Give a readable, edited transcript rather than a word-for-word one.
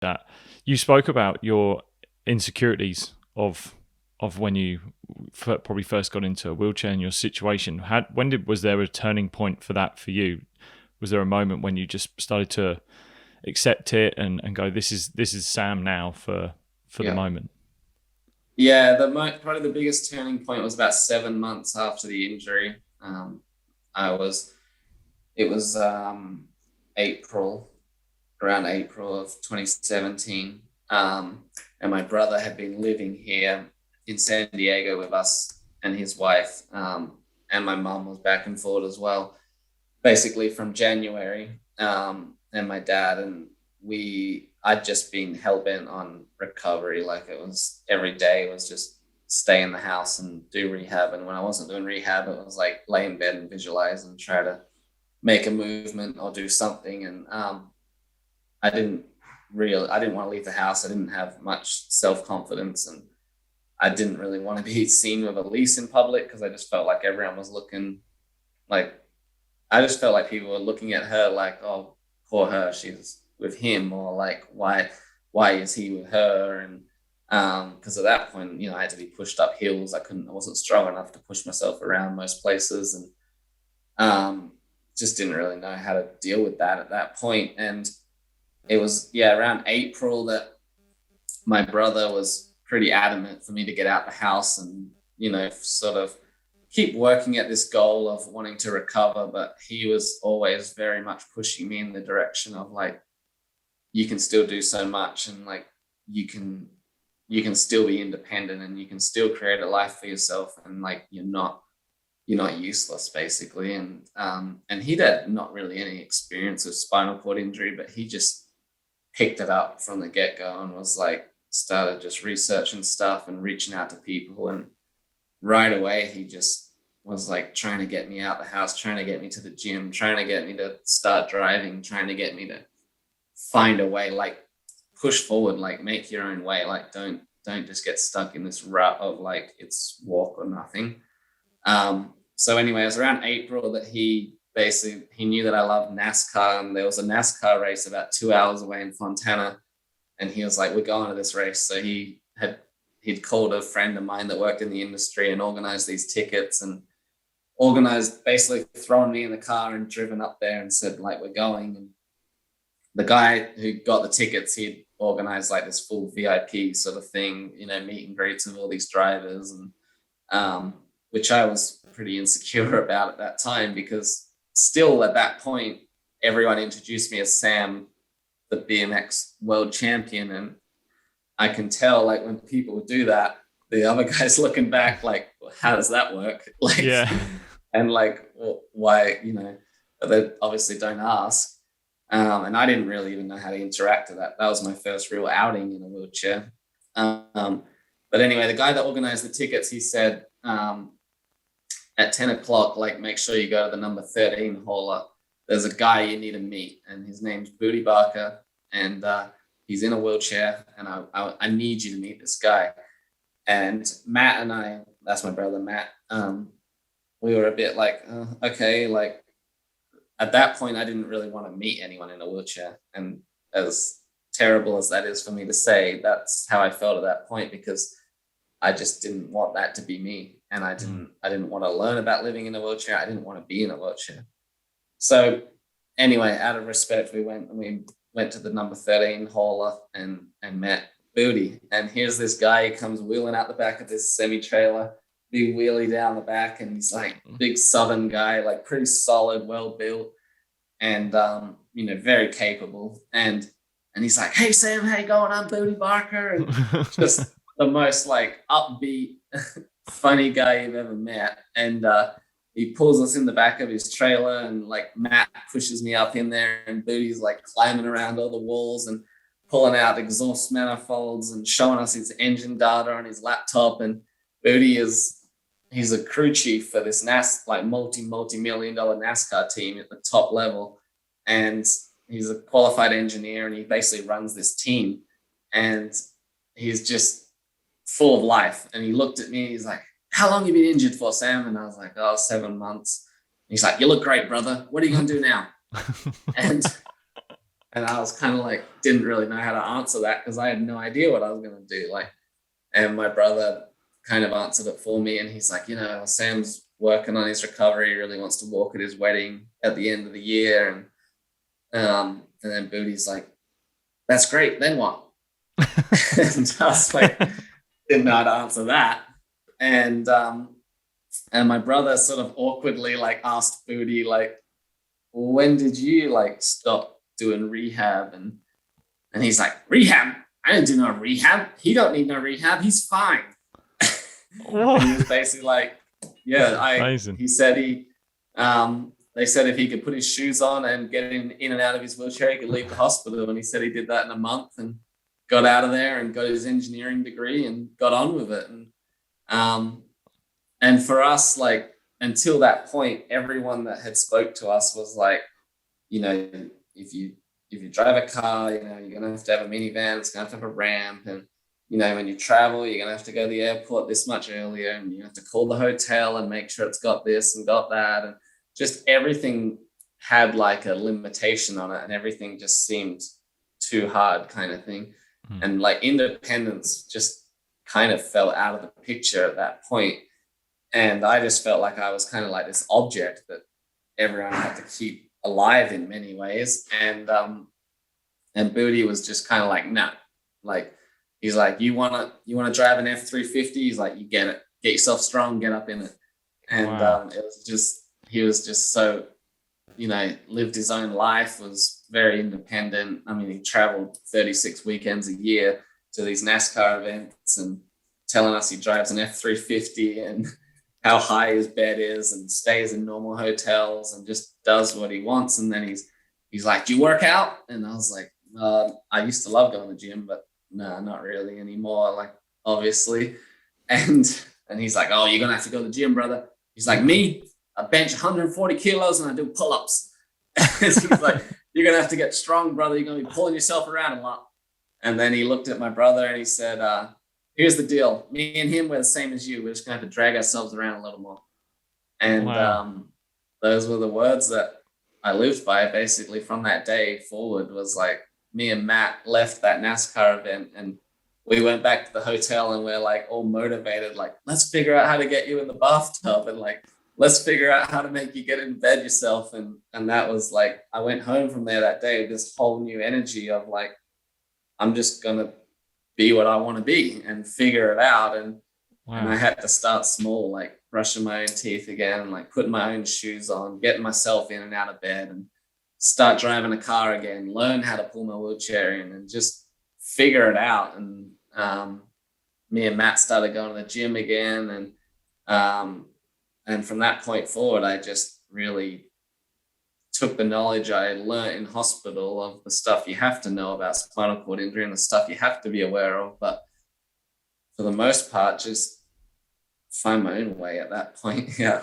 that. You spoke about your insecurities of when you probably first got into a wheelchair and your situation. Was there a turning point for that for you? Was there a moment when you just started to accept it and go, this is Sam now for the moment? Yeah, probably the biggest turning point was about 7 months after the injury. I was it was April, around April of 2017, and my brother had been living here in San Diego with us and his wife, and my mum was back and forth as well, basically from January, and my dad and I'd just been hell-bent on recovery. Like, it was every day was just stay in the house and do rehab. And when I wasn't doing rehab, it was like lay in bed and visualize and try to make a movement or do something. And I didn't want to leave the house. I didn't have much self-confidence, and I didn't really want to be seen with a lease in public because I just felt like everyone was looking like, I just felt like people were looking at her like, oh, poor her, she's with him, or like, why is he with her? And because at that point, I had to be pushed up hills. I wasn't strong enough to push myself around most places, and just didn't really know how to deal with that at that point. And it was around April that my brother was pretty adamant for me to get out the house and sort of keep working at this goal of wanting to recover. But he was always very much pushing me in the direction of like, you can still do so much, and like you can still be independent, and you can still create a life for yourself, and like you're not useless, basically. And he'd had not really any experience of spinal cord injury, but he just picked it up from the get-go and was like, started just researching stuff and reaching out to people. And right away he just was like trying to get me out the house, trying to get me to the gym, trying to get me to start driving, trying to get me to find a way, like push forward, like make your own way, like don't just get stuck in this rut of like it's walk or nothing. So anyway, it was around April that he knew that I loved NASCAR, and there was a NASCAR race about 2 hours away in Fontana, and he was like, we're going to this race. So he'd called a friend of mine that worked in the industry and organized these tickets, and organized basically throwing me in the car and driven up there and said like, we're going. And the guy who got the tickets, he'd organized like this full VIP sort of thing, meet and greets with all these drivers, and which I was pretty insecure about at that time, because still at that point, everyone introduced me as Sam, the BMX world champion. And I can tell, like, when people do that, the other guys looking back, like, well, how does that work? Like, yeah. And like, well, why, they obviously don't ask. And I didn't really even know how to interact with that. That was my first real outing in a wheelchair. But anyway, the guy that organized the tickets, he said, at 10 o'clock, like, make sure you go to the number 13 hauler. There's a guy you need to meet, and his name's Bootie Barker, and he's in a wheelchair, and I need you to meet this guy. And Matt and I, that's my brother Matt, we were a bit like, okay, like, at that point, I didn't really want to meet anyone in a wheelchair. And as terrible as that is for me to say, that's how I felt at that point, because I just didn't want that to be me. And I didn't want to learn about living in a wheelchair. I didn't want to be in a wheelchair. So anyway, out of respect, we went to the number 13 hauler and met Booty. And here's this guy, he comes wheeling out the back of this semi-trailer, big wheelie down the back, and he's like big southern guy, like pretty solid, well built, and very capable. And he's like, hey Sam, how you going? I'm Bootie Barker. And just the most like upbeat, funny guy you've ever met. And he pulls us in the back of his trailer, and like Matt pushes me up in there, and Bootie's like climbing around all the walls and pulling out exhaust manifolds and showing us his engine data on his laptop. And Bootie he's a crew chief for this multi-million dollar NASCAR team at the top level. And he's a qualified engineer, and he basically runs this team, and he's just full of life. And he looked at me, he's like, how long have you been injured for, Sam? And I was like, 7 months. And he's like, you look great, brother. What are you going to do now? And And I was kind of like, didn't really know how to answer that because I had no idea what I was going to do. Like, and my brother kind of answered it for me. And he's like, Sam's working on his recovery. He really wants to walk at his wedding at the end of the year. And then Bootie's like, that's great. Then what? And I was like, didn't know how to answer that. And my brother sort of awkwardly like asked Bootie, like, when did you like stop doing rehab? And he's like, rehab? I didn't do no rehab. He don't need no rehab. He's fine. And he was basically like, Amazing. He said they said if he could put his shoes on and get in and out of his wheelchair, he could leave the hospital. And he said he did that in a month and got out of there and got his engineering degree and got on with it. And for us, like, until that point, everyone that had spoke to us was like, if you drive a car, you're going to have a minivan, it's going to have a ramp. And, when you travel, you're going to have to go to the airport this much earlier and you have to call the hotel and make sure it's got this and got that. And just everything had like a limitation on it and everything just seemed too hard kind of thing. And like independence just kind of fell out of the picture at that point. And I just felt like I was kind of like this object that everyone had to keep alive in many ways. And Bootie was just kind of like, nah, like, he's like, you want to drive an F-350? He's like, you get yourself strong, get up in it. And wow. he was just so, lived his own life, was very independent. I mean, he traveled 36 weekends a year to these NASCAR events and telling us he drives an F-350 and how high his bed is and stays in normal hotels and just does what he wants. And then he's like, do you work out? And I was like, I used to love going to the gym, but no, not really anymore, like, obviously. And he's like, oh, you're going to have to go to the gym, brother. He's like, me? I bench 140 kilos and I do pull-ups. He's like, you're going to have to get strong, brother. You're going to be pulling yourself around a lot. And then he looked at my brother and he said, here's the deal. Me and him, we're the same as you. We're just going to have to drag ourselves around a little more. And wow. Those were the words that I lived by basically from that day forward. Was like, me and Matt left that NASCAR event and we went back to the hotel and we're like all motivated, like, let's figure out how to get you in the bathtub and like, let's figure out how to make you get in bed yourself. And that was like, I went home from there that day with this whole new energy of like, I'm just going to be what I want to be and figure it out. And I had to start small, like brushing my own teeth again, like putting my own shoes on, getting myself in and out of bed and start driving a car again, learn how to pull my wheelchair in and just figure it out. And me and Matt started going to the gym again. And from that point forward, I just really took the knowledge I learned in hospital of the stuff you have to know about spinal cord injury and the stuff you have to be aware of. But for the most part, just find my own way at that point. Yeah.